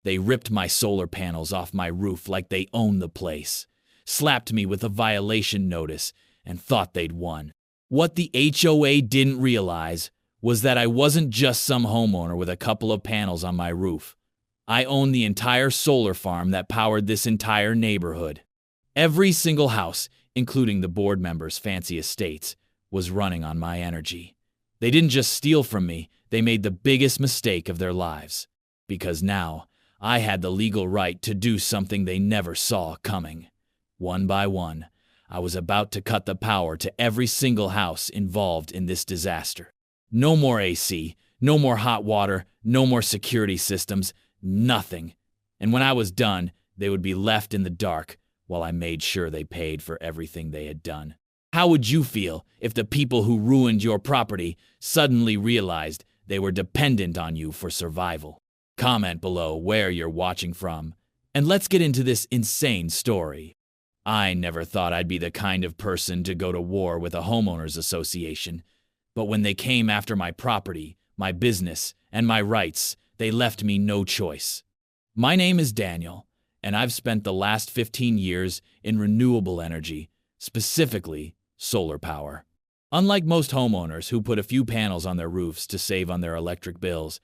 They ripped my solar panels off my roof like they owned the place, slapped me with a violation notice, and thought they'd won. What the HOA didn't realize was that I wasn't just some homeowner with a couple of panels on my roof. I owned the entire solar farm that powered this entire neighborhood. Every single house, including the board members' fancy estates, was running on my energy. They didn't just steal from me, they made the biggest mistake of their lives. Because now, I had the legal right to do something they never saw coming. One by one, I was about to cut the power to every single house involved in this disaster. No more AC, no more hot water, no more security systems, nothing. And when I was done, they would be left in the dark while I made sure they paid for everything they had done. How would you feel if the people who ruined your property suddenly realized they were dependent on you for survival? Comment below where you're watching from, and let's get into this insane story. I never thought I'd be the kind of person to go to war with a homeowners association, but when they came after my property, my business, and my rights, they left me no choice. My name is Daniel, and I've spent the last 15 years in renewable energy, specifically solar power. Unlike most homeowners who put a few panels on their roofs to save on their electric bills,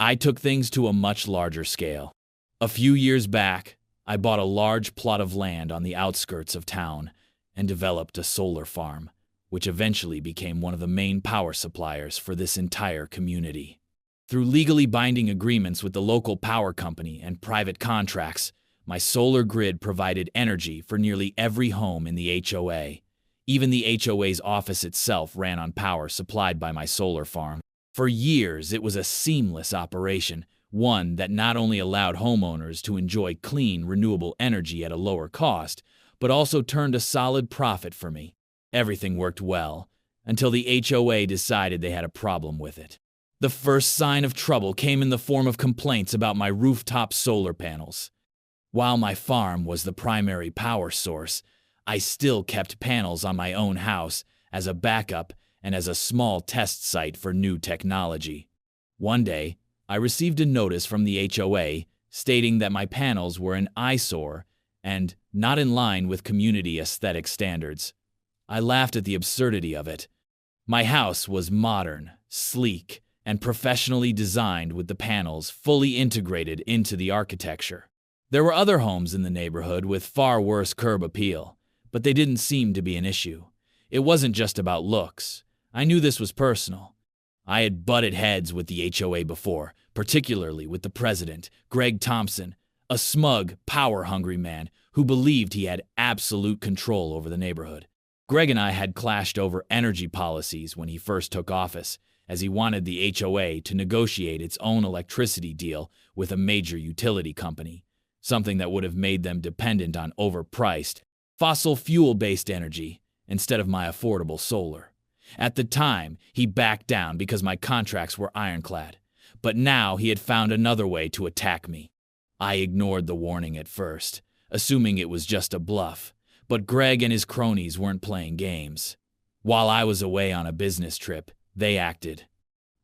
I took things to a much larger scale. A few years back, I bought a large plot of land on the outskirts of town and developed a solar farm, which eventually became one of the main power suppliers for this entire community. Through legally binding agreements with the local power company and private contracts, my solar grid provided energy for nearly every home in the HOA. Even the HOA's office itself ran on power supplied by my solar farm. For years, it was a seamless operation, one that not only allowed homeowners to enjoy clean, renewable energy at a lower cost, but also turned a solid profit for me. Everything worked well, until the HOA decided they had a problem with it. The first sign of trouble came in the form of complaints about my rooftop solar panels. While my farm was the primary power source, I still kept panels on my own house as a backup and as a small test site for new technology. One day, I received a notice from the HOA stating that my panels were an eyesore and not in line with community aesthetic standards. I laughed at the absurdity of it. My house was modern, sleek, and professionally designed with the panels fully integrated into the architecture. There were other homes in the neighborhood with far worse curb appeal, but they didn't seem to be an issue. It wasn't just about looks. I knew this was personal. I had butted heads with the HOA before, particularly with the president, Greg Thompson, a smug, power-hungry man who believed he had absolute control over the neighborhood. Greg and I had clashed over energy policies when he first took office, as he wanted the HOA to negotiate its own electricity deal with a major utility company, something that would have made them dependent on overpriced, fossil fuel-based energy instead of my affordable solar. At the time, he backed down because my contracts were ironclad, but now he had found another way to attack me. I ignored the warning at first, assuming it was just a bluff, but Greg and his cronies weren't playing games. While I was away on a business trip, they acted.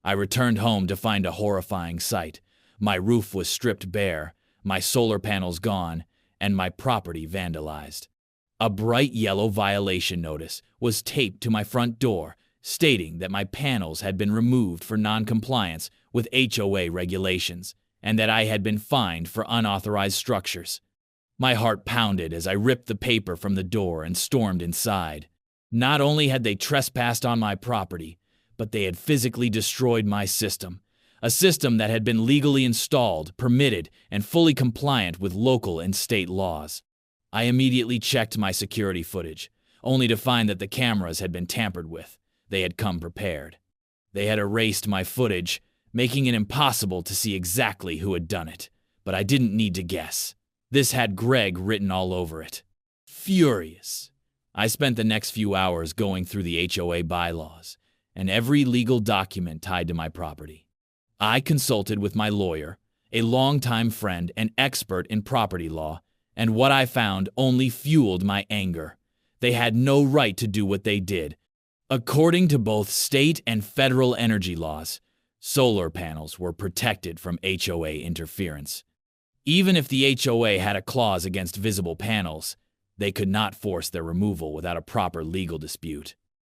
I returned home to find a horrifying sight. My roof was stripped bare, my solar panels gone, and my property vandalized. A bright yellow violation notice was taped to my front door, stating that my panels had been removed for non-compliance with HOA regulations, and that I had been fined for unauthorized structures. My heart pounded as I ripped the paper from the door and stormed inside. Not only had they trespassed on my property, but they had physically destroyed my system, a system that had been legally installed, permitted, and fully compliant with local and state laws. I immediately checked my security footage, only to find that the cameras had been tampered with. They had come prepared. They had erased my footage, making it impossible to see exactly who had done it, but I didn't need to guess. This had Greg written all over it. Furious, I spent the next few hours going through the HOA bylaws and every legal document tied to my property. I consulted with my lawyer, a longtime friend and expert in property law, and what I found only fueled my anger. They had no right to do what they did. According to both state and federal energy laws, solar panels were protected from HOA interference. Even if the HOA had a clause against visible panels, they could not force their removal without a proper legal dispute.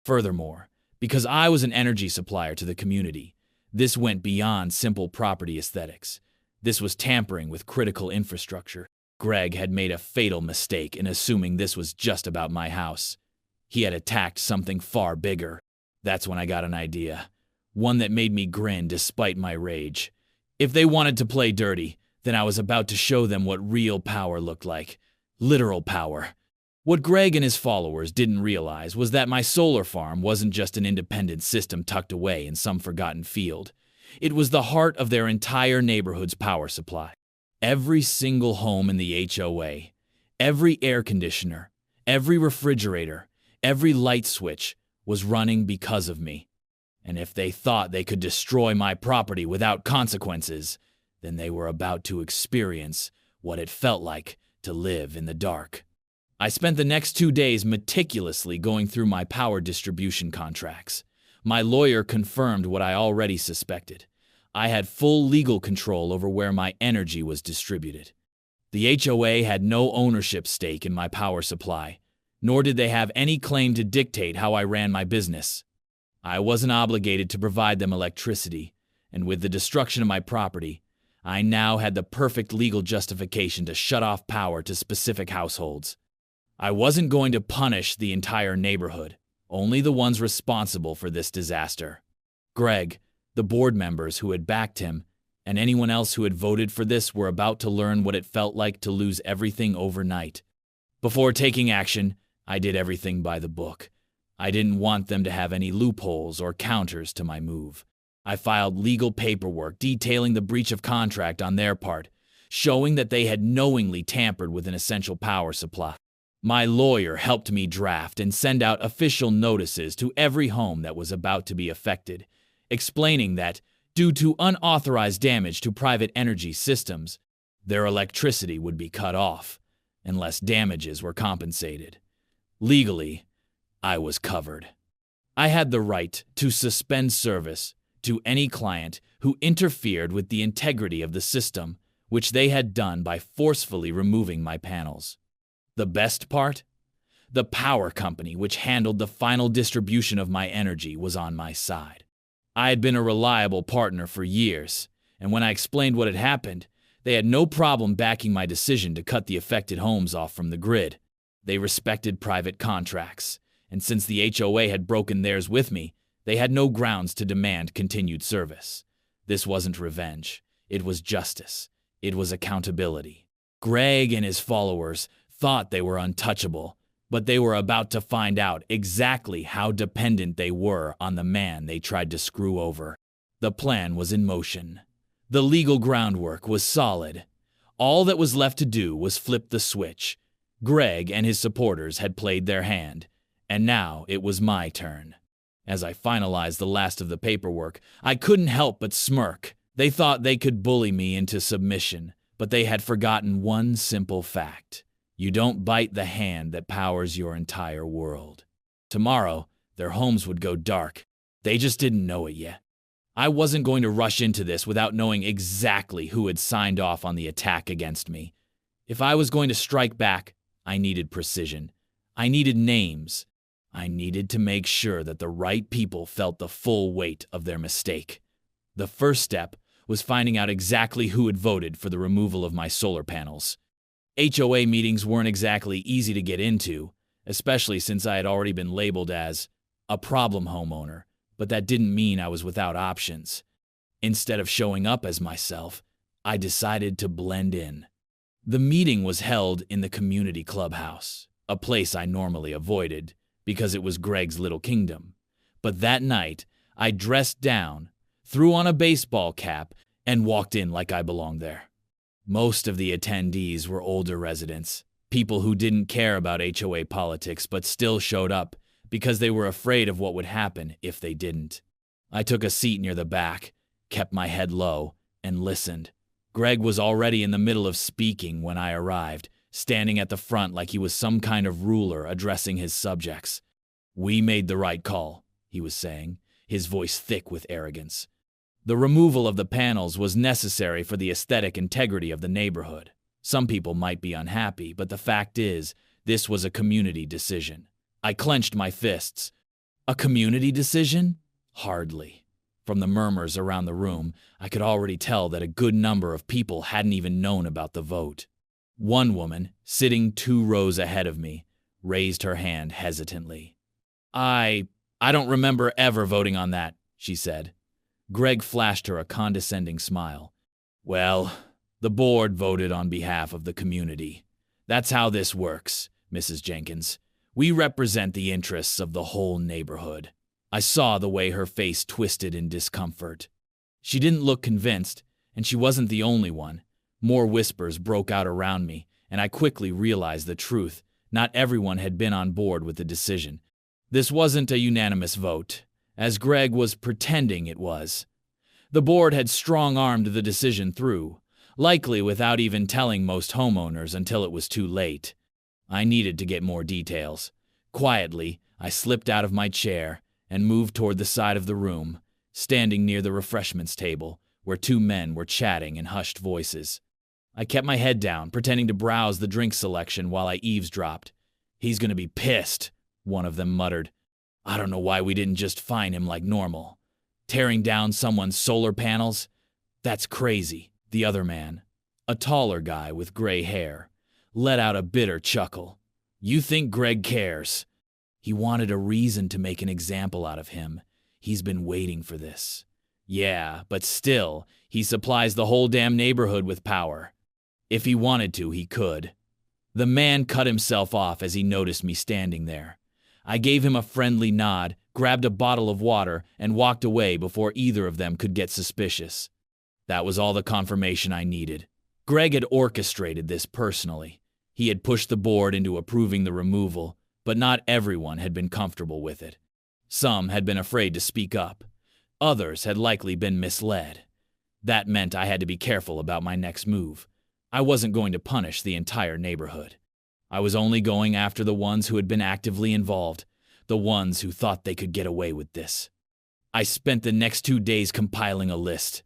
Furthermore, because I was an energy supplier to the community, this went beyond simple property aesthetics. This was tampering with critical infrastructure. Greg had made a fatal mistake in assuming this was just about my house. He had attacked something far bigger. That's when I got an idea. One that made me grin despite my rage. If they wanted to play dirty, then I was about to show them what real power looked like. Literal power. What Greg and his followers didn't realize was that my solar farm wasn't just an independent system tucked away in some forgotten field. It was the heart of their entire neighborhood's power supply. Every single home in the HOA, every air conditioner, every refrigerator, every light switch was running because of me. And if they thought they could destroy my property without consequences, then they were about to experience what it felt like to live in the dark. I spent the next 2 days meticulously going through my power distribution contracts. My lawyer confirmed what I already suspected. I had full legal control over where my energy was distributed. The HOA had no ownership stake in my power supply, nor did they have any claim to dictate how I ran my business. I wasn't obligated to provide them electricity, and with the destruction of my property, I now had the perfect legal justification to shut off power to specific households. I wasn't going to punish the entire neighborhood, only the ones responsible for this disaster. Greg, the board members who had backed him, and anyone else who had voted for this were about to learn what it felt like to lose everything overnight. Before taking action, I did everything by the book. I didn't want them to have any loopholes or counters to my move. I filed legal paperwork detailing the breach of contract on their part, showing that they had knowingly tampered with an essential power supply. My lawyer helped me draft and send out official notices to every home that was about to be affected, explaining that, due to unauthorized damage to private energy systems, their electricity would be cut off, unless damages were compensated. Legally, I was covered. I had the right to suspend service to any client who interfered with the integrity of the system, which they had done by forcefully removing my panels. The best part? The power company which handled the final distribution of my energy was on my side. I had been a reliable partner for years, and when I explained what had happened, they had no problem backing my decision to cut the affected homes off from the grid. They respected private contracts, and since the HOA had broken theirs with me, they had no grounds to demand continued service. This wasn't revenge. It was justice. It was accountability. Greg and his followers thought they were untouchable, but they were about to find out exactly how dependent they were on the man they tried to screw over. The plan was in motion. The legal groundwork was solid. All that was left to do was flip the switch. Greg and his supporters had played their hand, and now it was my turn. As I finalized the last of the paperwork, I couldn't help but smirk. They thought they could bully me into submission, but they had forgotten one simple fact. You don't bite the hand that powers your entire world. Tomorrow, their homes would go dark. They just didn't know it yet. I wasn't going to rush into this without knowing exactly who had signed off on the attack against me. If I was going to strike back, I needed precision. I needed names. I needed to make sure that the right people felt the full weight of their mistake. The first step was finding out exactly who had voted for the removal of my solar panels. HOA meetings weren't exactly easy to get into, especially since I had already been labeled as a problem homeowner, but that didn't mean I was without options. Instead of showing up as myself, I decided to blend in. The meeting was held in the community clubhouse, a place I normally avoided because it was Greg's little kingdom. But that night, I dressed down, threw on a baseball cap, and walked in like I belonged there. Most of the attendees were older residents, people who didn't care about HOA politics but still showed up because they were afraid of what would happen if they didn't. I took a seat near the back, kept my head low, and listened. Greg was already in the middle of speaking when I arrived, standing at the front like he was some kind of ruler addressing his subjects. "We made the right call," he was saying, his voice thick with arrogance. The removal of the panels was necessary for the aesthetic integrity of the neighborhood. Some people might be unhappy, but the fact is, this was a community decision. I clenched my fists. A community decision? Hardly. From the murmurs around the room, I could already tell that a good number of people hadn't even known about the vote. One woman, sitting 2 rows ahead of me, raised her hand hesitantly. I don't remember ever voting on that, she said. Greg flashed her a condescending smile. Well, the board voted on behalf of the community. That's how this works, Mrs. Jenkins. We represent the interests of the whole neighborhood. I saw the way her face twisted in discomfort. She didn't look convinced, and she wasn't the only one. More whispers broke out around me, and I quickly realized the truth. Not everyone had been on board with the decision. This wasn't a unanimous vote, as Greg was pretending it was. The board had strong-armed the decision through, likely without even telling most homeowners until it was too late. I needed to get more details. Quietly, I slipped out of my chair and moved toward the side of the room, standing near the refreshments table, where 2 men were chatting in hushed voices. I kept my head down, pretending to browse the drink selection while I eavesdropped. "He's gonna be pissed," one of them muttered. "I don't know why we didn't just fine him like normal. Tearing down someone's solar panels? That's crazy," the other man, a taller guy with gray hair, let out a bitter chuckle. "You think Greg cares? He wanted a reason to make an example out of him. He's been waiting for this." "Yeah, but still, he supplies the whole damn neighborhood with power. If he wanted to, he could." The man cut himself off as he noticed me standing there. I gave him a friendly nod, grabbed a bottle of water, and walked away before either of them could get suspicious. That was all the confirmation I needed. Greg had orchestrated this personally. He had pushed the board into approving the removal, but not everyone had been comfortable with it. Some had been afraid to speak up. Others had likely been misled. That meant I had to be careful about my next move. I wasn't going to punish the entire neighborhood. I was only going after the ones who had been actively involved, the ones who thought they could get away with this. I spent the next 2 days compiling a list.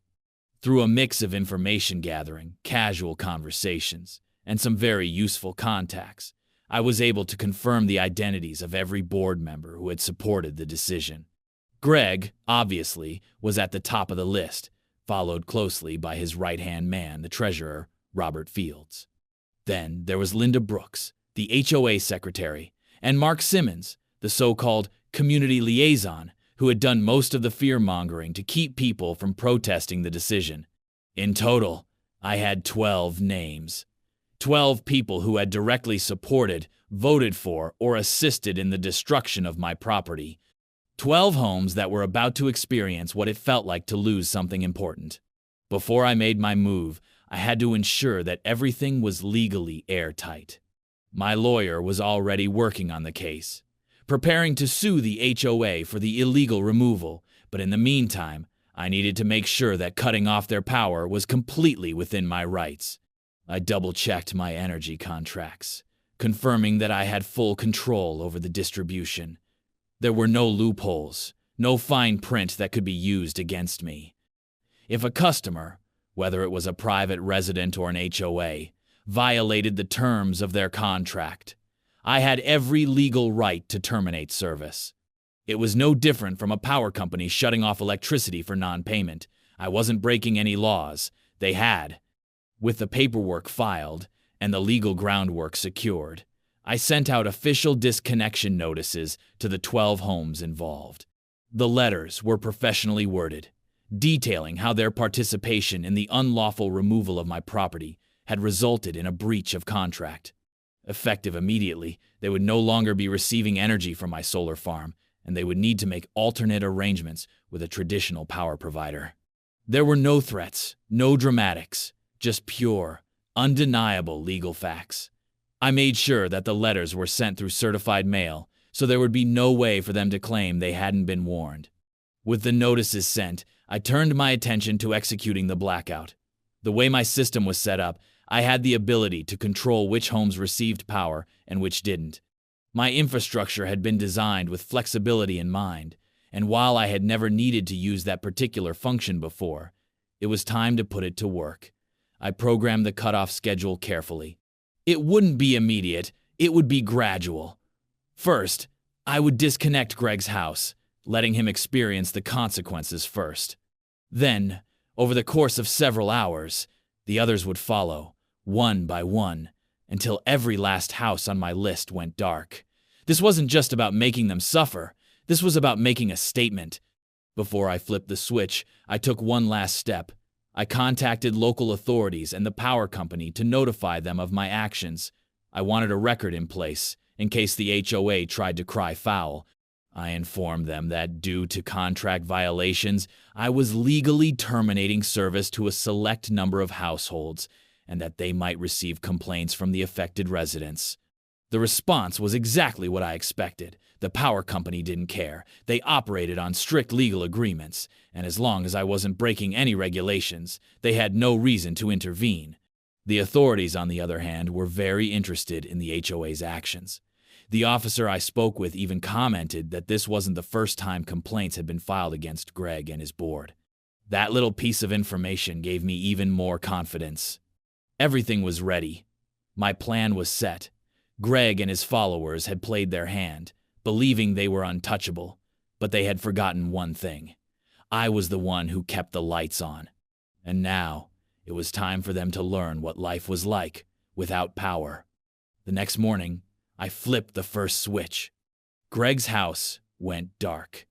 Through a mix of information gathering, casual conversations, and some very useful contacts, I was able to confirm the identities of every board member who had supported the decision. Greg, obviously, was at the top of the list, followed closely by his right-hand man, the treasurer, Robert Fields. Then there was Linda Brooks, the HOA secretary, and Mark Simmons, the so-called community liaison, who had done most of the fear-mongering to keep people from protesting the decision. In total, I had 12 names. 12 people who had directly supported, voted for, or assisted in the destruction of my property. 12 homes that were about to experience what it felt like to lose something important. Before I made my move, I had to ensure that everything was legally airtight. My lawyer was already working on the case, preparing to sue the HOA for the illegal removal, but in the meantime, I needed to make sure that cutting off their power was completely within my rights. I double-checked my energy contracts, confirming that I had full control over the distribution. There were no loopholes, no fine print that could be used against me. If a customer, whether it was a private resident or an HOA, violated the terms of their contract, I had every legal right to terminate service. It was no different from a power company shutting off electricity for non-payment. I wasn't breaking any laws. They had. With the paperwork filed and the legal groundwork secured, I sent out official disconnection notices to the 12 homes involved. The letters were professionally worded, detailing how their participation in the unlawful removal of my property had resulted in a breach of contract. Effective immediately, they would no longer be receiving energy from my solar farm, and they would need to make alternate arrangements with a traditional power provider. There were no threats, no dramatics, just pure, undeniable legal facts. I made sure that the letters were sent through certified mail, so there would be no way for them to claim they hadn't been warned. With the notices sent, I turned my attention to executing the blackout. The way my system was set up, I had the ability to control which homes received power and which didn't. My infrastructure had been designed with flexibility in mind, and while I had never needed to use that particular function before, it was time to put it to work. I programmed the cutoff schedule carefully. It wouldn't be immediate, it would be gradual. First, I would disconnect Greg's house, letting him experience the consequences first. Then, over the course of several hours, the others would follow, one by one, until every last house on my list went dark. This wasn't just about making them suffer, this was about making a statement. Before I flipped the switch, I took one last step. I contacted local authorities and the power company to notify them of my actions. I wanted a record in place, in case the HOA tried to cry foul. I informed them that due to contract violations, I was legally terminating service to a select number of households, and that they might receive complaints from the affected residents. The response was exactly what I expected. The power company didn't care. They operated on strict legal agreements, and as long as I wasn't breaking any regulations, they had no reason to intervene. The authorities, on the other hand, were very interested in the HOA's actions. The officer I spoke with even commented that this wasn't the first time complaints had been filed against Greg and his board. That little piece of information gave me even more confidence. Everything was ready. My plan was set. Greg and his followers had played their hand, believing they were untouchable, but they had forgotten one thing. I was the one who kept the lights on. And now, it was time for them to learn what life was like without power. The next morning, I flipped the first switch. Greg's house went dark.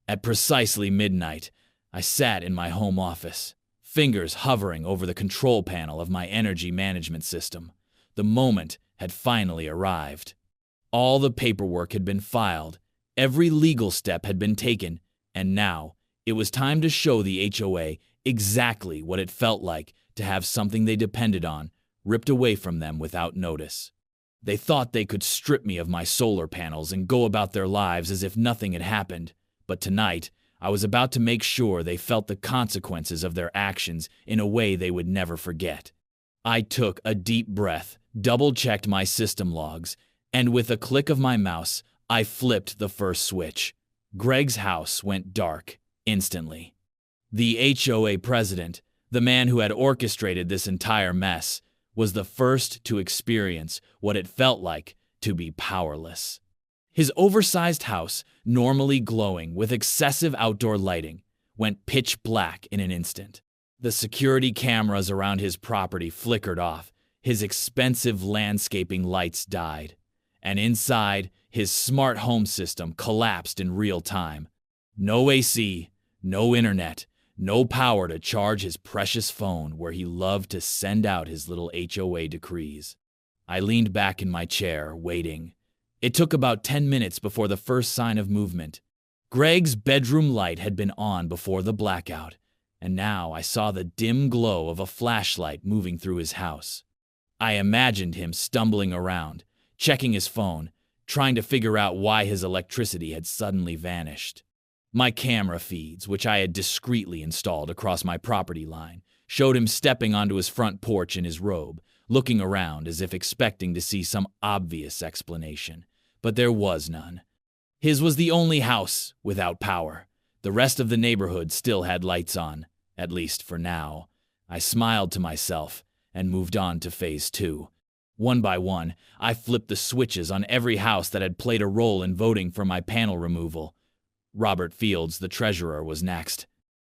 At precisely midnight, I sat in my home office, fingers hovering over the control panel of my energy management system. The moment had finally arrived. All the paperwork had been filed, every legal step had been taken, and now it was time to show the HOA exactly what it felt like to have something they depended on ripped away from them without notice. They thought they could strip me of my solar panels and go about their lives as if nothing had happened, but tonight I was about to make sure they felt the consequences of their actions in a way they would never forget. I took a deep breath, double-checked my system logs, and with a click of my mouse, I flipped the first switch. Greg's house went dark instantly. The HOA president, the man who had orchestrated this entire mess, was the first to experience what it felt like to be powerless. His oversized house, normally glowing with excessive outdoor lighting, went pitch black in an instant. The security cameras around his property flickered off, his expensive landscaping lights died, and inside, his smart home system collapsed in real time. No AC, no internet, no power to charge his precious phone where he loved to send out his little HOA decrees. I leaned back in my chair, waiting. It took about 10 minutes before the first sign of movement. Greg's bedroom light had been on before the blackout, and now I saw the dim glow of a flashlight moving through his house. I imagined him stumbling around, checking his phone, trying to figure out why his electricity had suddenly vanished. My camera feeds, which I had discreetly installed across my property line, showed him stepping onto his front porch in his robe, looking around as if expecting to see some obvious explanation, but there was none. His was the only house without power. The rest of the neighborhood still had lights on, at least for now. I smiled to myself and moved on to phase 2. One by one, I flipped the switches on every house that had played a role in voting for my panel removal. Robert Fields, the treasurer, was next.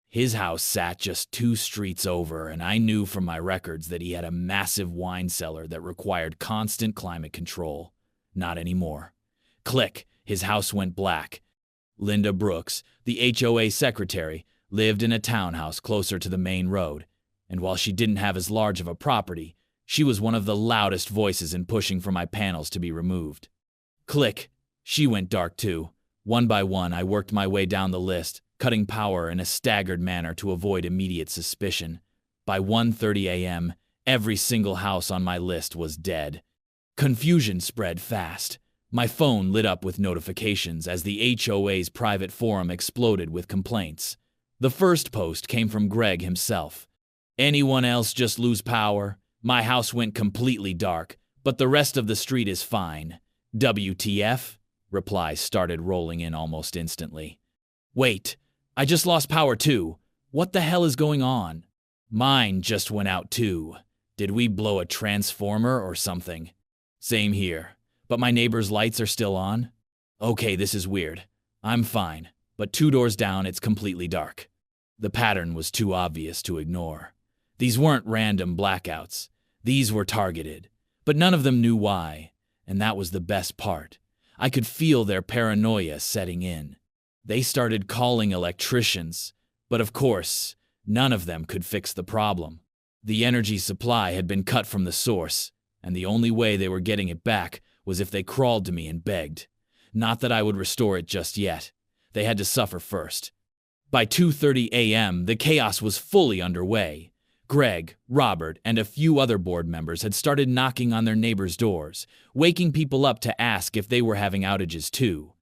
His house sat just 2 streets over, and I knew from my records that he had a massive wine cellar that required constant climate control. Not anymore. Click, his house went black. Linda Brooks, the HOA secretary, lived in a townhouse closer to the main road, and while she didn't have as large of a property, she was one of the loudest voices in pushing for my panels to be removed. Click, she went dark too. One by one, I worked my way down the list, cutting power in a staggered manner to avoid immediate suspicion. By 1:30 a.m., every single house on my list was dead. Confusion spread fast. My phone lit up with notifications as the HOA's private forum exploded with complaints. The first post came from Greg himself. "Anyone else just lose power? My house went completely dark, but the rest of the street is fine. WTF?" Replies started rolling in almost instantly. Wait, I just lost power too. What the hell is going on? Mine just went out too. Did we blow a transformer or something? Same here, but my neighbor's lights are still on. Okay, this is weird. I'm fine, but 2 doors down it's completely dark. The pattern was too obvious to ignore. These weren't random blackouts. These were targeted, but none of them knew why, and that was the best part. I could feel their paranoia setting in. They started calling electricians, but of course, none of them could fix the problem. The energy supply had been cut from the source, and the only way they were getting it back was if they crawled to me and begged. Not that I would restore it just yet. They had to suffer first. By 2:30 a.m., the chaos was fully underway. Greg, Robert, and a few other board members had started knocking on their neighbors' doors, waking people up to ask if they were having outages too.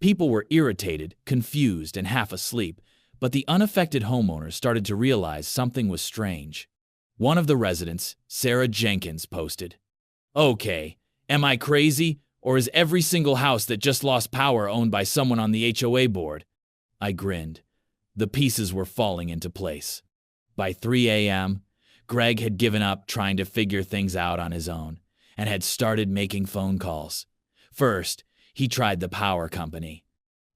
People were irritated, confused, and half asleep, but the unaffected homeowners started to realize something was strange. One of the residents, Sarah Jenkins, posted, "Okay, am I crazy, or is every single house that just lost power owned by someone on the HOA board?" I grinned. The pieces were falling into place. By 3 a.m., Greg had given up trying to figure things out on his own and had started making phone calls. First, he tried the power company.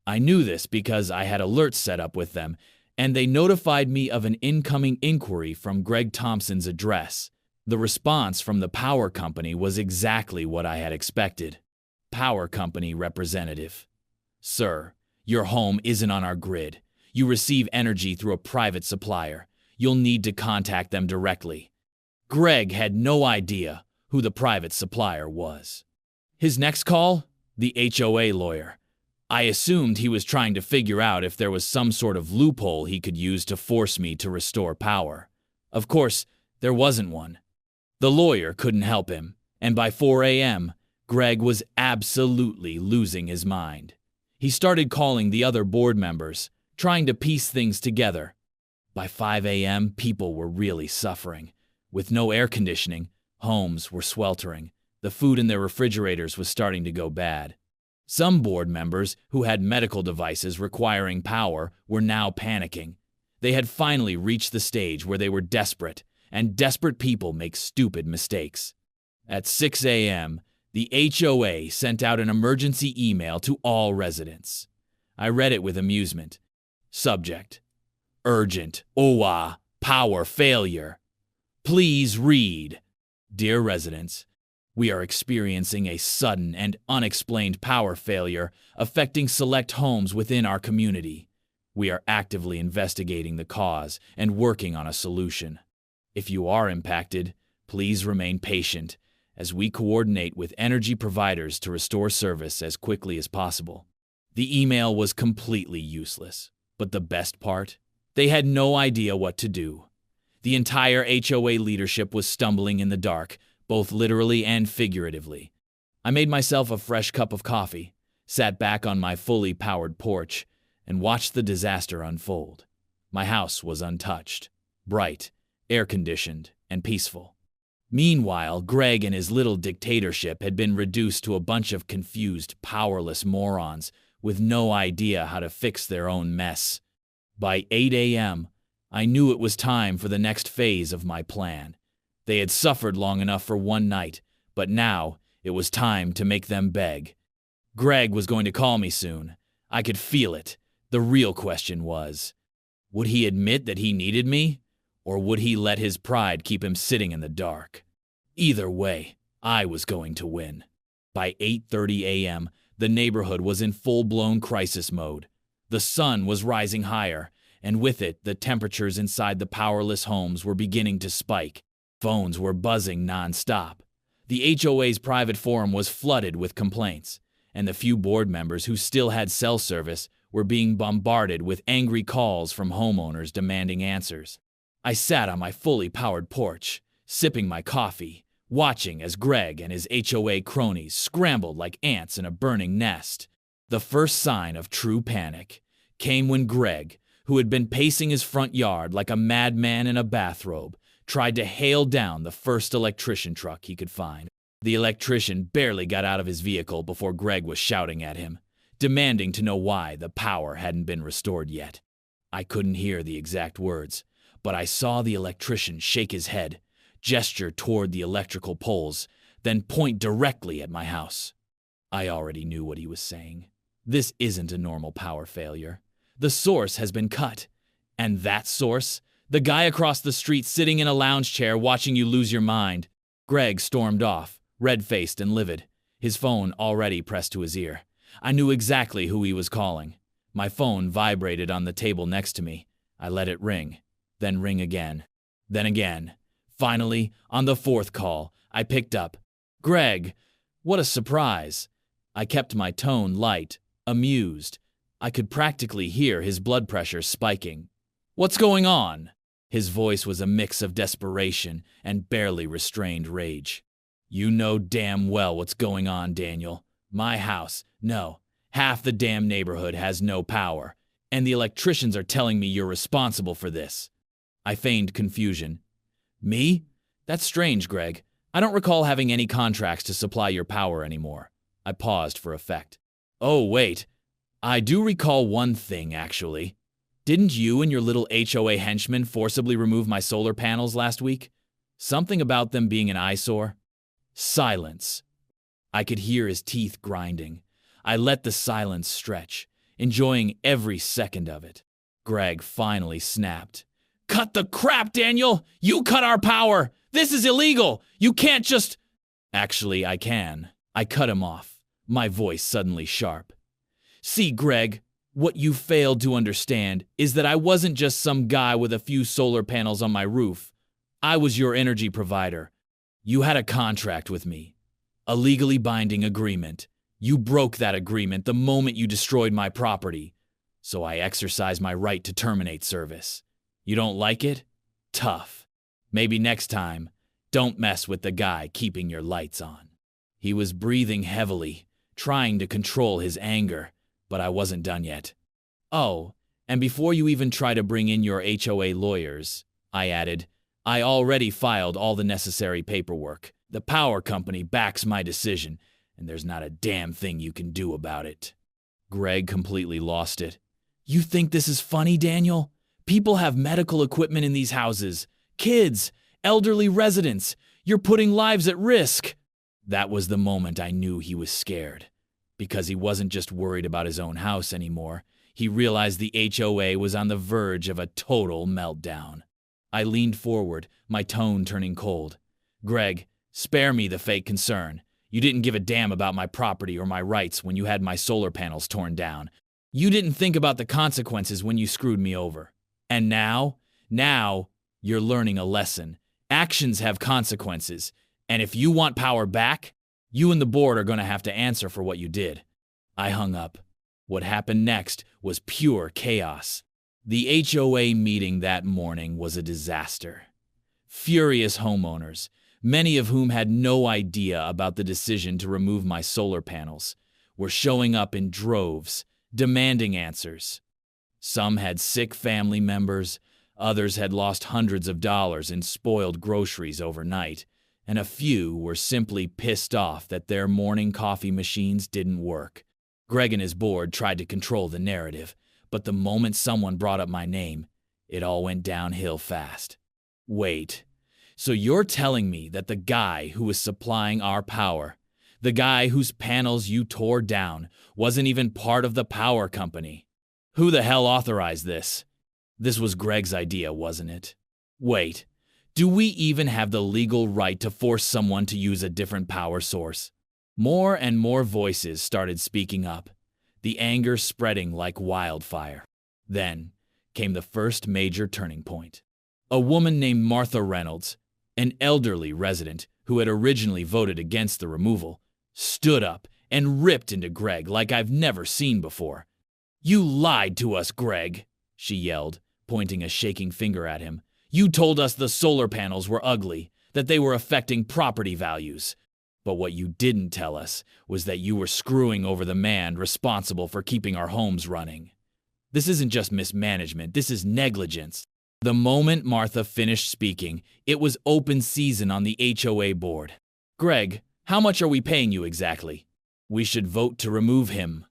I knew this because I had alerts set up with them, and they notified me of an incoming inquiry from Greg Thompson's address. The response from the power company was exactly what I had expected. Power company representative: "Sir, your home isn't on our grid. You receive energy through a private supplier. You'll need to contact them directly." Greg had no idea who the private supplier was. His next call? The HOA lawyer. I assumed he was trying to figure out if there was some sort of loophole he could use to force me to restore power. Of course, there wasn't one. The lawyer couldn't help him, and by 4 a.m., Greg was absolutely losing his mind. He started calling the other board members, trying to piece things together. By 5 a.m., people were really suffering. With no air conditioning, homes were sweltering. The food in their refrigerators was starting to go bad. Some board members who had medical devices requiring power were now panicking. They had finally reached the stage where they were desperate, and desperate people make stupid mistakes. At 6 a.m., the HOA sent out an emergency email to all residents. I read it with amusement. Subject: Urgent HOA power failure. Please read. Dear residents, we are experiencing a sudden and unexplained power failure affecting select homes within our community. We are actively investigating the cause and working on a solution. If you are impacted, please remain patient as we coordinate with energy providers to restore service as quickly as possible. The email was completely useless, but the best part? They had no idea what to do. The entire HOA leadership was stumbling in the dark, both literally and figuratively. I made myself a fresh cup of coffee, sat back on my fully powered porch, and watched the disaster unfold. My house was untouched, bright, air-conditioned, and peaceful. Meanwhile, Greg and his little dictatorship had been reduced to a bunch of confused, powerless morons with no idea how to fix their own mess. By 8 a.m., I knew it was time for the next phase of my plan. They had suffered long enough for one night, but now it was time to make them beg. Greg was going to call me soon. I could feel it. The real question was, would he admit that he needed me, or would he let his pride keep him sitting in the dark? Either way, I was going to win. By 8:30 a.m., the neighborhood was in full-blown crisis mode. The sun was rising higher, and with it, the temperatures inside the powerless homes were beginning to spike. Phones were buzzing non-stop. The HOA's private forum was flooded with complaints, and the few board members who still had cell service were being bombarded with angry calls from homeowners demanding answers. I sat on my fully powered porch, sipping my coffee, watching as Greg and his HOA cronies scrambled like ants in a burning nest. The first sign of true panic came when Greg, who had been pacing his front yard like a madman in a bathrobe, tried to hail down the first electrician truck he could find. The electrician barely got out of his vehicle before Greg was shouting at him, demanding to know why the power hadn't been restored yet. I couldn't hear the exact words, but I saw the electrician shake his head, gesture toward the electrical poles, then point directly at my house. I already knew what he was saying. This isn't a normal power failure. The source has been cut. And that source? The guy across the street sitting in a lounge chair watching you lose your mind. Greg stormed off, red-faced and livid, his phone already pressed to his ear. I knew exactly who he was calling. My phone vibrated on the table next to me. I let it ring, then ring again, then again. Finally, on the fourth call, I picked up. Greg, what a surprise. I kept my tone light, amused. I could practically hear his blood pressure spiking. What's going on? His voice was a mix of desperation and barely restrained rage. You know damn well what's going on, Daniel. My house, no, half the damn neighborhood has no power, and the electricians are telling me you're responsible for this. I feigned confusion. Me? That's strange, Greg. I don't recall having any contracts to supply your power anymore. I paused for effect. Oh, wait. I do recall one thing, actually. Didn't you and your little HOA henchman forcibly remove my solar panels last week? Something about them being an eyesore? Silence. I could hear his teeth grinding. I let the silence stretch, enjoying every second of it. Greg finally snapped. Cut the crap, Daniel! You cut our power! This is illegal! You can't just… Actually, I can. I cut him off, my voice suddenly sharp. See, Greg, what you failed to understand is that I wasn't just some guy with a few solar panels on my roof. I was your energy provider. You had a contract with me, a legally binding agreement. You broke that agreement the moment you destroyed my property, so I exercised my right to terminate service. You don't like it? Tough. Maybe next time, don't mess with the guy keeping your lights on. He was breathing heavily, trying to control his anger, but I wasn't done yet. Oh, and before you even try to bring in your HOA lawyers, I added, I already filed all the necessary paperwork. The power company backs my decision, and there's not a damn thing you can do about it. Greg completely lost it. You think this is funny, Daniel? People have medical equipment in these houses. Kids, elderly residents. You're putting lives at risk. That was the moment I knew he was scared. Because he wasn't just worried about his own house anymore. He realized the HOA was on the verge of a total meltdown. I leaned forward, my tone turning cold. Greg, spare me the fake concern. You didn't give a damn about my property or my rights when you had my solar panels torn down. You didn't think about the consequences when you screwed me over. And now, you're learning a lesson. Actions have consequences. And if you want power back, you and the board are going to have to answer for what you did. I hung up. What happened next was pure chaos. The HOA meeting that morning was a disaster. Furious homeowners, many of whom had no idea about the decision to remove my solar panels, were showing up in droves, demanding answers. Some had sick family members, others had lost hundreds of dollars in spoiled groceries overnight, and a few were simply pissed off that their morning coffee machines didn't work. Greg and his board tried to control the narrative, but the moment someone brought up my name, it all went downhill fast. Wait, so you're telling me that the guy who was supplying our power, the guy whose panels you tore down, wasn't even part of the power company? Who the hell authorized this? This was Greg's idea, wasn't it? Wait, do we even have the legal right to force someone to use a different power source? More and more voices started speaking up, the anger spreading like wildfire. Then came the first major turning point. A woman named Martha Reynolds, an elderly resident who had originally voted against the removal, stood up and ripped into Greg like I've never seen before. You lied to us, Greg, she yelled, pointing a shaking finger at him. You told us the solar panels were ugly, that they were affecting property values. But what you didn't tell us was that you were screwing over the man responsible for keeping our homes running. This isn't just mismanagement, this is negligence. The moment Martha finished speaking, it was open season on the HOA board. Greg, how much are we paying you exactly? We should vote to remove him.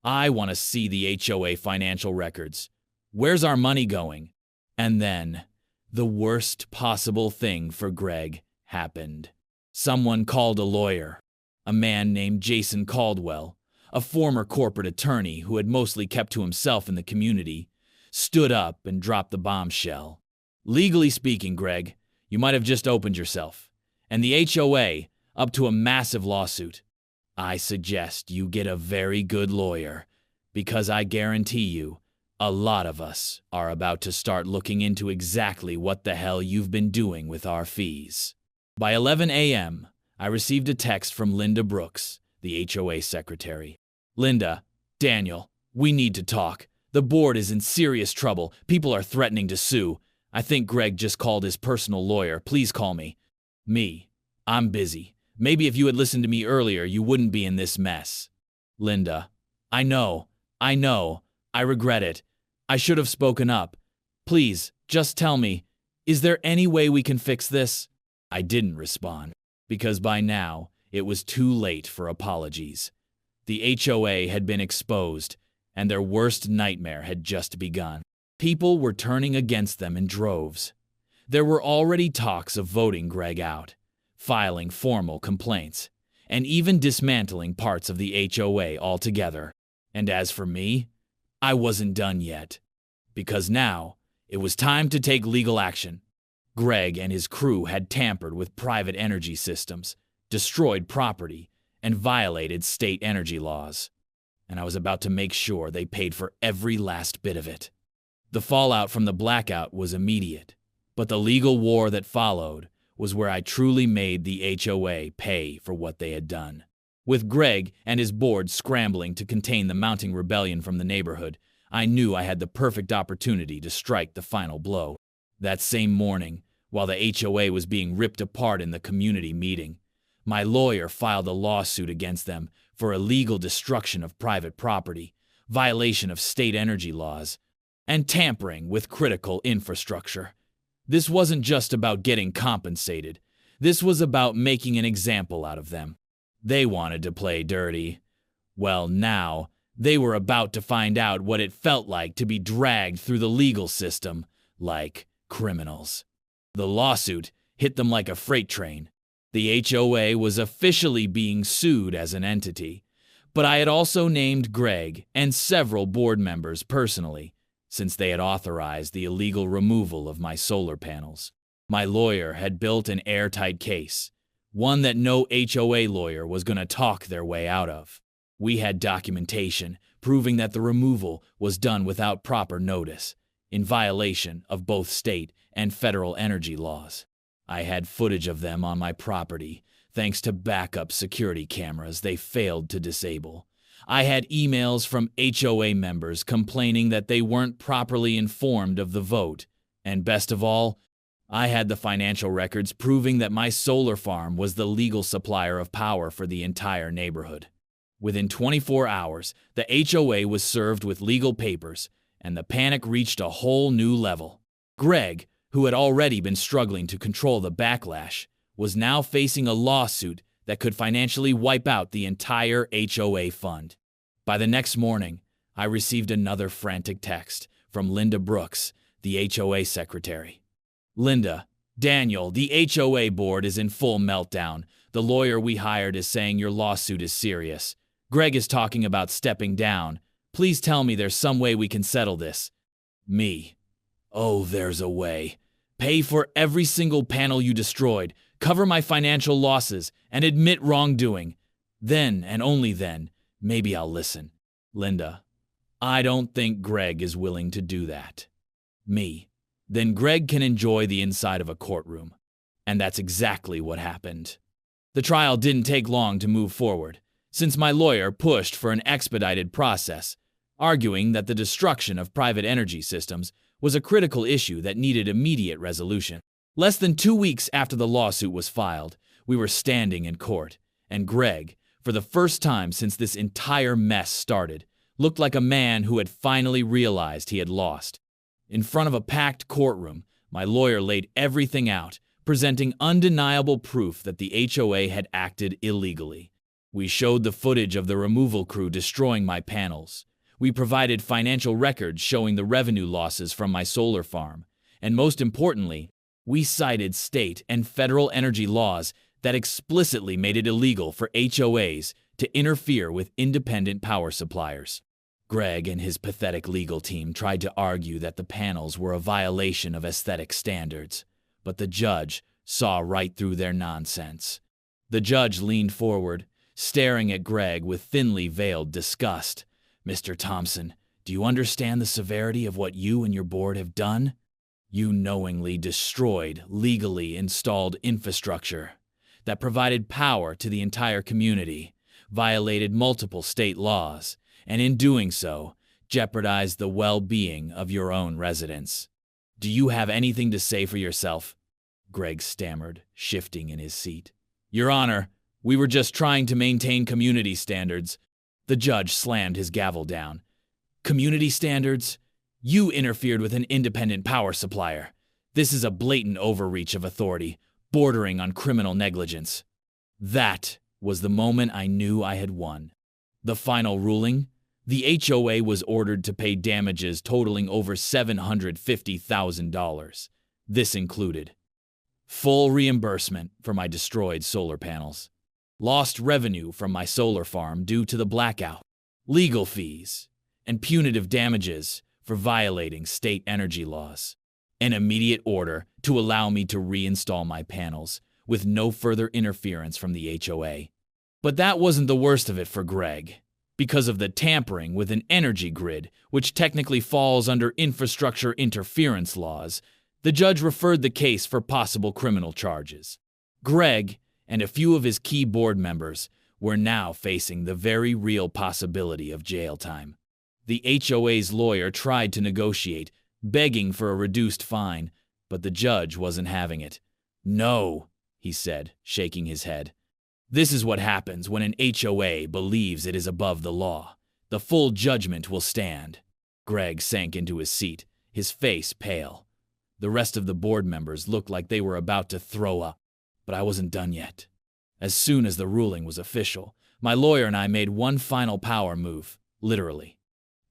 I want to see the HOA financial records. Where's our money going? And then, the worst possible thing for Greg happened. Someone called a lawyer, a man named Jason Caldwell, a former corporate attorney who had mostly kept to himself in the community, stood up and dropped the bombshell. Legally speaking, Greg, you might have just opened yourself, and the HOA up to a massive lawsuit. I suggest you get a very good lawyer, because I guarantee you, a lot of us are about to start looking into exactly what the hell you've been doing with our fees. By 11 a.m., I received a text from Linda Brooks, the HOA secretary. Linda, Daniel, we need to talk. The board is in serious trouble. People are threatening to sue. I think Greg just called his personal lawyer. Please call me. I'm busy. Maybe if you had listened to me earlier, you wouldn't be in this mess. Linda, I know. I regret it. I should have spoken up. Please, just tell me, is there any way we can fix this? I didn't respond, because by now, it was too late for apologies. The HOA had been exposed, and their worst nightmare had just begun. People were turning against them in droves. There were already talks of voting Greg out, filing formal complaints, and even dismantling parts of the HOA altogether. And as for me, I wasn't done yet, because now it was time to take legal action. Greg and his crew had tampered with private energy systems, destroyed property, and violated state energy laws. And I was about to make sure they paid for every last bit of it. The fallout from the blackout was immediate, but the legal war that followed was where I truly made the HOA pay for what they had done. With Greg and his board scrambling to contain the mounting rebellion from the neighborhood, I knew I had the perfect opportunity to strike the final blow. That same morning, while the HOA was being ripped apart in the community meeting, my lawyer filed a lawsuit against them for illegal destruction of private property, violation of state energy laws, and tampering with critical infrastructure. This wasn't just about getting compensated. This was about making an example out of them. They wanted to play dirty. Well, now, they were about to find out what it felt like to be dragged through the legal system like criminals. The lawsuit hit them like a freight train. The HOA was officially being sued as an entity, but I had also named Greg and several board members personally, since they had authorized the illegal removal of my solar panels. My lawyer had built an airtight case, one that no HOA lawyer was going to talk their way out of. We had documentation proving that the removal was done without proper notice, in violation of both state and federal energy laws. I had footage of them on my property, thanks to backup security cameras they failed to disable. I had emails from HOA members complaining that they weren't properly informed of the vote, and best of all, I had the financial records proving that my solar farm was the legal supplier of power for the entire neighborhood. Within 24 hours, the HOA was served with legal papers, and the panic reached a whole new level. Greg, who had already been struggling to control the backlash, was now facing a lawsuit that could financially wipe out the entire HOA fund. By the next morning, I received another frantic text from Linda Brooks, the HOA secretary. Linda, Daniel, the HOA board is in full meltdown. The lawyer we hired is saying your lawsuit is serious. Greg is talking about stepping down. Please tell me there's some way we can settle this. Me. Oh, there's a way. Pay for every single panel you destroyed, cover my financial losses, and admit wrongdoing. Then, and only then, maybe I'll listen. Linda. I don't think Greg is willing to do that. Me. Then Greg can enjoy the inside of a courtroom. And that's exactly what happened. The trial didn't take long to move forward, since my lawyer pushed for an expedited process, arguing that the destruction of private energy systems was a critical issue that needed immediate resolution. Less than 2 weeks after the lawsuit was filed, we were standing in court, and Greg, for the first time since this entire mess started, looked like a man who had finally realized he had lost. In front of a packed courtroom, my lawyer laid everything out, presenting undeniable proof that the HOA had acted illegally. We showed the footage of the removal crew destroying my panels. We provided financial records showing the revenue losses from my solar farm. And most importantly, we cited state and federal energy laws that explicitly made it illegal for HOAs to interfere with independent power suppliers. Greg and his pathetic legal team tried to argue that the panels were a violation of aesthetic standards, but the judge saw right through their nonsense. The judge leaned forward, staring at Greg with thinly veiled disgust. "Mr. Thompson, do you understand the severity of what you and your board have done? You knowingly destroyed legally installed infrastructure that provided power to the entire community, violated multiple state laws, and in doing so, jeopardized the well-being of your own residents. Do you have anything to say for yourself?" Greg stammered, shifting in his seat. "Your Honor, we were just trying to maintain community standards." The judge slammed his gavel down. "Community standards? You interfered with an independent power supplier. This is a blatant overreach of authority, bordering on criminal negligence." That was the moment I knew I had won. The final ruling? The HOA was ordered to pay damages totaling over $750,000. This included full reimbursement for my destroyed solar panels, lost revenue from my solar farm due to the blackout, legal fees, and punitive damages for violating state energy laws, an immediate order to allow me to reinstall my panels with no further interference from the HOA. But that wasn't the worst of it for Greg. Because of the tampering with an energy grid, which technically falls under infrastructure interference laws, the judge referred the case for possible criminal charges. Greg and a few of his key board members were now facing the very real possibility of jail time. The HOA's lawyer tried to negotiate, begging for a reduced fine, but the judge wasn't having it. "No," he said, shaking his head. "This is what happens when an HOA believes it is above the law. The full judgment will stand." Greg sank into his seat, his face pale. The rest of the board members looked like they were about to throw up, but I wasn't done yet. As soon as the ruling was official, my lawyer and I made one final power move, literally.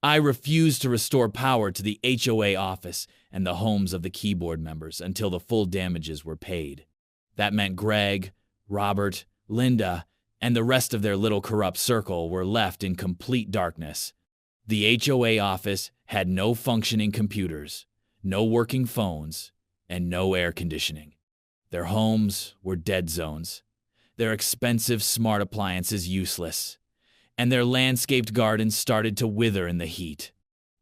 I refused to restore power to the HOA office and the homes of the key board members until the full damages were paid. That meant Greg, Robert, Linda, and the rest of their little corrupt circle were left in complete darkness. The HOA office had no functioning computers, no working phones, and no air conditioning. Their homes were dead zones, their expensive smart appliances useless, and their landscaped gardens started to wither in the heat.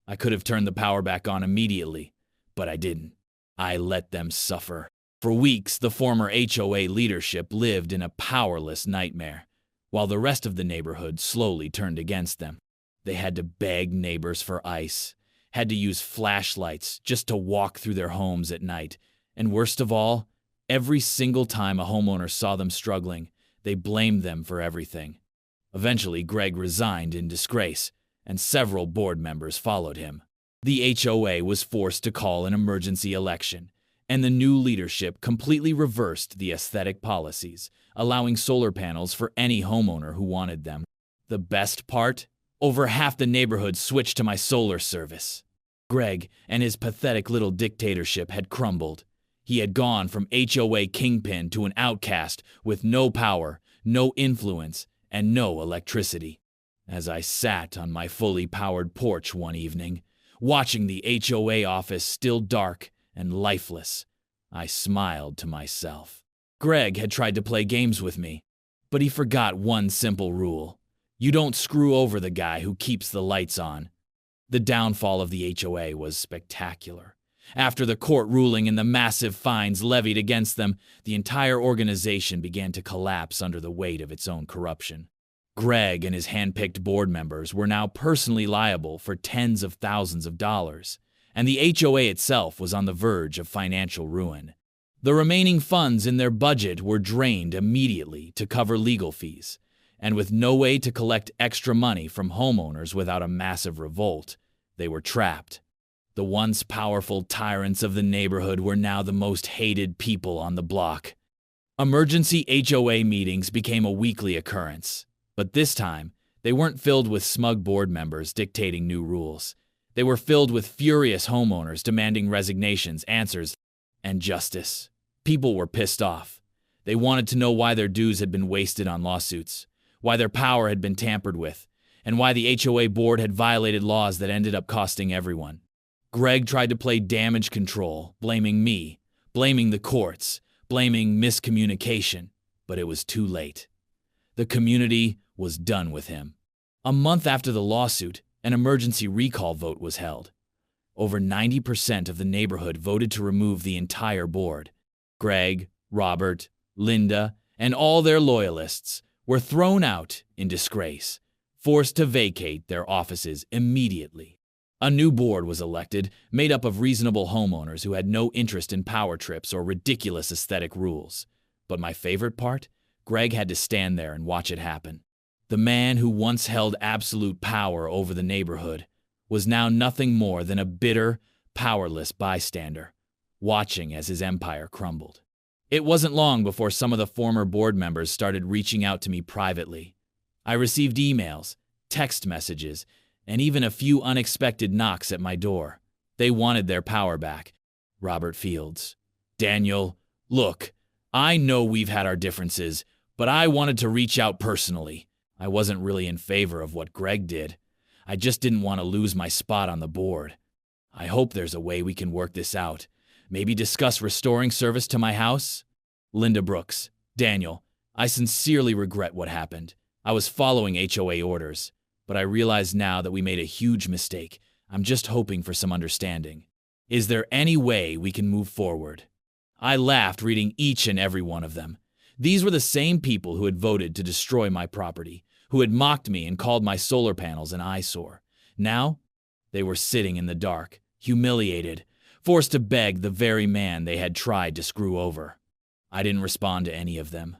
I could have turned the power back on immediately, but I didn't. I let them suffer. For weeks, the former HOA leadership lived in a powerless nightmare, while the rest of the neighborhood slowly turned against them. They had to beg neighbors for ice, had to use flashlights just to walk through their homes at night, and worst of all, every single time a homeowner saw them struggling, they blamed them for everything. Eventually, Greg resigned in disgrace, and several board members followed him. The HOA was forced to call an emergency election, and the new leadership completely reversed the aesthetic policies, allowing solar panels for any homeowner who wanted them. The best part? Over half the neighborhood switched to my solar service. Greg and his pathetic little dictatorship had crumbled. He had gone from HOA kingpin to an outcast with no power, no influence, and no electricity. As I sat on my fully powered porch one evening, watching the HOA office still dark and lifeless, I smiled to myself. Greg had tried to play games with me, but he forgot one simple rule. You don't screw over the guy who keeps the lights on. The downfall of the HOA was spectacular. After the court ruling and the massive fines levied against them, the entire organization began to collapse under the weight of its own corruption. Greg and his hand-picked board members were now personally liable for tens of thousands of dollars, and the HOA itself was on the verge of financial ruin. The remaining funds in their budget were drained immediately to cover legal fees, and with no way to collect extra money from homeowners without a massive revolt, they were trapped. The once powerful tyrants of the neighborhood were now the most hated people on the block. Emergency HOA meetings became a weekly occurrence. But this time, they weren't filled with smug board members dictating new rules. They were filled with furious homeowners demanding resignations, answers, and justice. People were pissed off. They wanted to know why their dues had been wasted on lawsuits, why their power had been tampered with, and why the HOA board had violated laws that ended up costing everyone. Greg tried to play damage control, blaming me, blaming the courts, blaming miscommunication, but it was too late. The community was done with him. A month after the lawsuit, an emergency recall vote was held. Over 90% of the neighborhood voted to remove the entire board. Greg, Robert, Linda, and all their loyalists were thrown out in disgrace, forced to vacate their offices immediately. A new board was elected, made up of reasonable homeowners who had no interest in power trips or ridiculous aesthetic rules. But my favorite part? Greg had to stand there and watch it happen. The man who once held absolute power over the neighborhood was now nothing more than a bitter, powerless bystander, watching as his empire crumbled. It wasn't long before some of the former board members started reaching out to me privately. I received emails, text messages, and even a few unexpected knocks at my door. They wanted their power back. Robert Fields. Daniel, look, I know we've had our differences, but I wanted to reach out personally. I wasn't really in favor of what Greg did. I just didn't want to lose my spot on the board. I hope there's a way we can work this out. Maybe discuss restoring service to my house? Linda Brooks. Daniel, I sincerely regret what happened. I was following HOA orders, but I realize now that we made a huge mistake. I'm just hoping for some understanding. Is there any way we can move forward? I laughed reading each and every one of them. These were the same people who had voted to destroy my property, who had mocked me and called my solar panels an eyesore. Now, they were sitting in the dark, humiliated, forced to beg the very man they had tried to screw over. I didn't respond to any of them.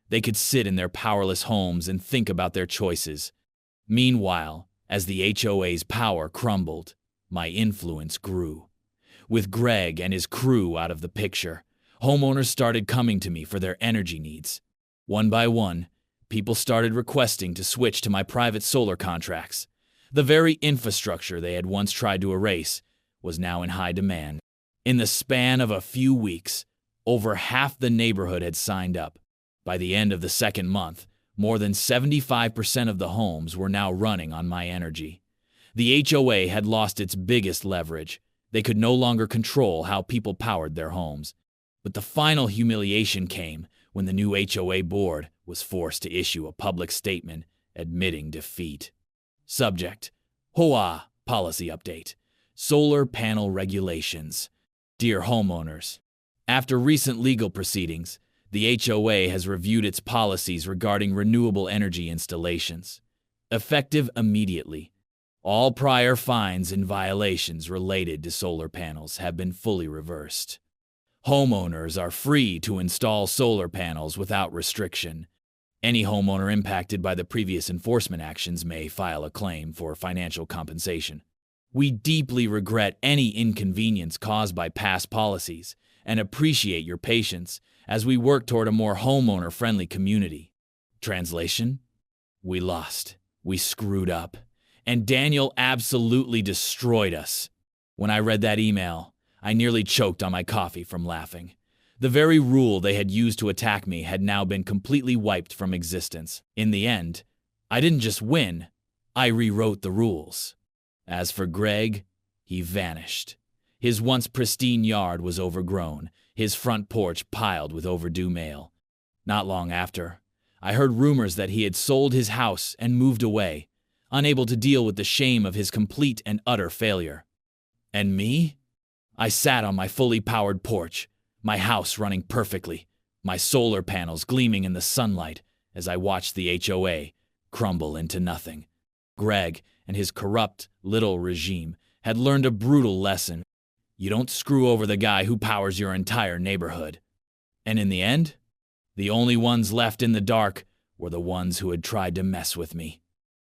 They could sit in their powerless homes and think about their choices. Meanwhile, as the HOA's power crumbled, my influence grew. With Greg and his crew out of the picture, homeowners started coming to me for their energy needs. One by one, people started requesting to switch to my private solar contracts. The very infrastructure they had once tried to erase was now in high demand. In the span of a few weeks, over half the neighborhood had signed up. By the end of the second month, more than 75% of the homes were now running on my energy. The HOA had lost its biggest leverage. They could no longer control how people powered their homes. But the final humiliation came when the new HOA board was forced to issue a public statement admitting defeat. Subject: HOA Policy Update. Solar Panel Regulations. Dear homeowners, after recent legal proceedings, the HOA has reviewed its policies regarding renewable energy installations. Effective immediately, all prior fines and violations related to solar panels have been fully reversed. Homeowners are free to install solar panels without restriction. Any homeowner impacted by the previous enforcement actions may file a claim for financial compensation. We deeply regret any inconvenience caused by past policies and appreciate your patience as we work toward a more homeowner-friendly community. Translation: we lost, we screwed up, and Daniel absolutely destroyed us. When I read that email, I nearly choked on my coffee from laughing. The very rule they had used to attack me had now been completely wiped from existence. In the end, I didn't just win, I rewrote the rules. As for Greg, he vanished. His once pristine yard was overgrown, his front porch piled with overdue mail. Not long after, I heard rumors that he had sold his house and moved away, unable to deal with the shame of his complete and utter failure. And me? I sat on my fully powered porch, my house running perfectly, my solar panels gleaming in the sunlight as I watched the HOA crumble into nothing. Greg and his corrupt little regime had learned a brutal lesson. You don't screw over the guy who powers your entire neighborhood. And in the end, the only ones left in the dark were the ones who had tried to mess with me.